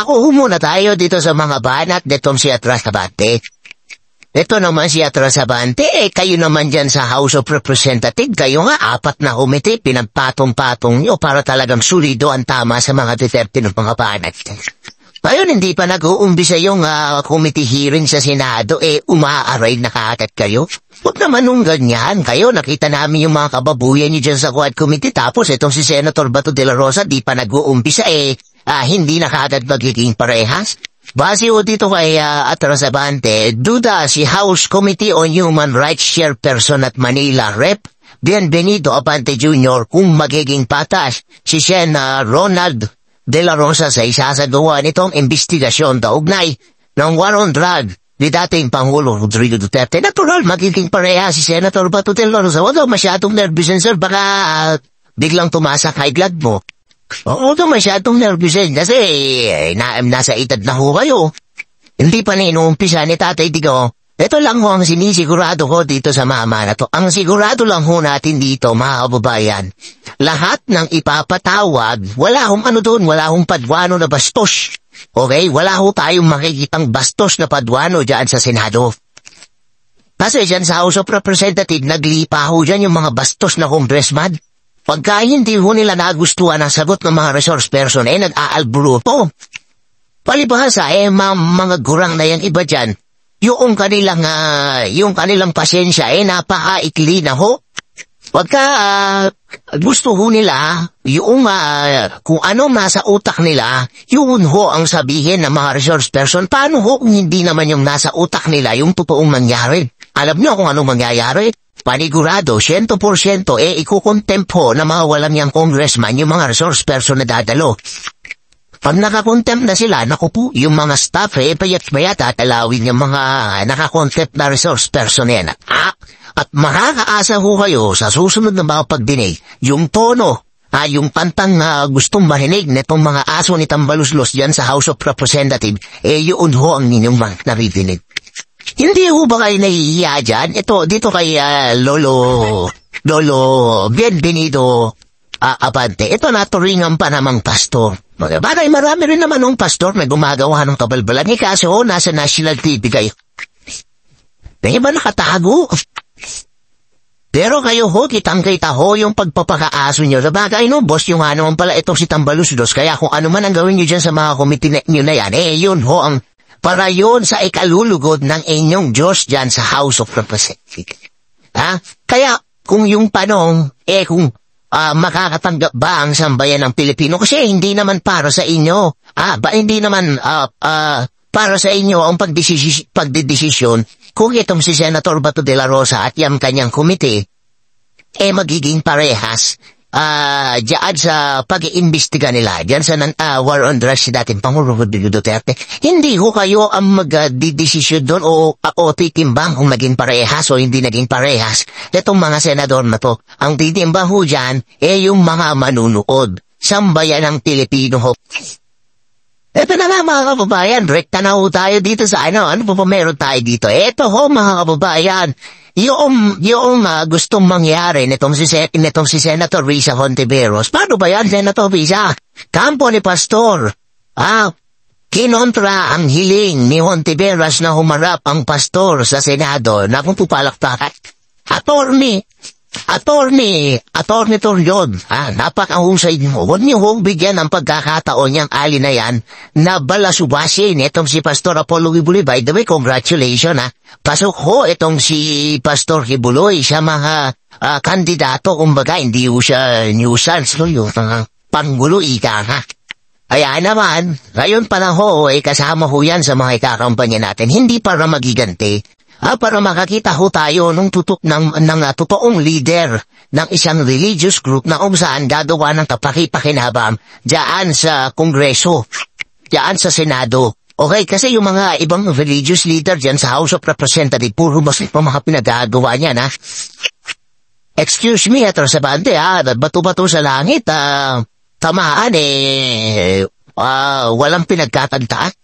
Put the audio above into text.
Ako muna tayo dito sa mga banat netong si Atras Abante. Ito naman si Atras Abante, kayo naman dyan sa House of Representatives, kayo nga 4 na komite, pinagpatong-patong nyo para talagang sulido ang tama sa mga Duterte ng mga banat. Ngayon, hindi pa nag-uumpisa yung committee hearing sa Senado, umaaray na kaagad kayo. Huwag naman nung ganyan, kayo nakita namin yung mga kababuyan nyo dyan sa Quad Committee, tapos itong si Senator Bato de la Rosa, di pa nag-uumpisa, hindi na kaagad magiging parehas. Base o dito kay Atras Abante, duda si House Committee on Human Rights Chairperson at Manila Rep. Bienvenido Abante Jr. kung magiging patas si Sen Ronald de la Rosa sa isasagawa nitong investigasyon kaugnay ng war on drug ni dating Pangulo Rodrigo Duterte. Natural, magiging pareha si Senator Bato de la Rosa. Huwag daw masyadong nervous sir, baka biglang tumasa high blood mo. Oo, ito masyadong nervous kasi nasa edad na ho kayo. Hindi pa na inuumpisa ni Tatay Digo. Ito lang ho ang sinisigurado ko dito sa mama na to. Ang sigurado lang ho natin dito, mga kababayan. Lahat ng ipapatawag, wala hong doon, wala hong padwano na bastos. Okay? Wala ho tayong makikitang bastos na padwano dyan sa Senado. Kasi dyan sa House of Representatives, naglipa ho dyan yung mga bastos na congressman. Pagka hindi ho nila nagustuhan ang sagot ng mga resource person, nag-aalburuto. Palibhasa, mga gurang na yung iba dyan, yung kanilang pasensya, napaka-ikli na ho. Pagka gusto ho nila, kung anong nasa utak nila, yun ho ang sabihin ng mga resource person. Paano ho kung hindi naman yung nasa utak nila yung totoong mangyari? Alam nyo kung anong mangyayari? Panigurado, 100%, ikukontempt na mga walang niyang congressman yung mga resource person na dadalo. Pag nakakontempt na sila, naku po, yung mga staff, payat-payat at alawin yung mga nakakontempt na resource person yan. At makakaasa ho kayo sa susunod na mga pagdinig, yung tono, yung kantang gustong marinig netong mga aso ni Tambaluslos dyan sa House of Representatives, yun ho ang inyong mga naridinig. Hindi ho ba kayo nahihiya dyan? Ito, dito kay Lolo Bienvenido Abante. Ito naturingan pa namang pastor. Bagay, marami rin naman ng pastor na gumagawa ng kabalbalan. Kaso nasa national TV kayo. Di ba nakatago? Pero kayo ho, kitang-kita ho yung pagpapakaaso nyo. Sa bagay no, boss yung naman pala itong si Tambaluslos. Kaya kung ano man ang gawin nyo dyan sa mga committee nyo na yan, yun ho ang para yun sa ikalulugod ng inyong Diyos dyan sa House of Representatives. Kaya, kung yung panong, kung makakatanggap ba ang sambayan ng Pilipino? Kasi hindi naman para sa inyo. Hindi naman para sa inyo ang pagdidesisyon kung itong si Senator Bato de la Rosa at yung kanyang komite, magiging parehas. Diyan sa pag-iimbestiga nila, diyan sa war on drugs si dating Pangulo Rodrigo Duterte, hindi ho kayo ang magdidesisyon doon o titimbang kung maging parehas o hindi naging parehas. Itong mga senador na to, ang titimbang ho dyan, yung mga manunood. Sambayan ng Pilipino ho. Ito na nga mga kababayan, rekta na ho tayo dito sa ano pa meron tayo dito? Ito ho mga kababayan, yung gustong mangyari nitong si Senator Risa Hontiveros. Paano ba yan, Senator Risa? Kampo ni Pastor. Kinontra ang hiling ni Hontiveros na humarap ang pastor sa Senado na kung pupalakpakan. Attorney Torreon, napakahusay mo. Huwag niyo hong bigyan ng pagkakataon niyang ali na yan na balasubasin itong si Pastor Apollo Kibuloy. By the way, congratulations Pasok ho itong si Pastor Kibuloy sa mga kandidato. Kumbaga, hindi ho siya nuisance, yung panggulo ika Kaya naman, ngayon pa na ho, kasama ho yan sa mga ikakampanya natin. Hindi para magiganti. Para makakita ho tayo ng totoong leader ng isang religious group na kung saan gagawa ng kapakipakinabang dyan sa Kongreso, dyan sa Senado. Okay, kasi yung mga ibang religious leader dyan sa House of Representatives, puro mas mga pinagagawa niya Excuse me, Atras Abante, bato-bato sa langit, tamaan walang pinagkakantaan.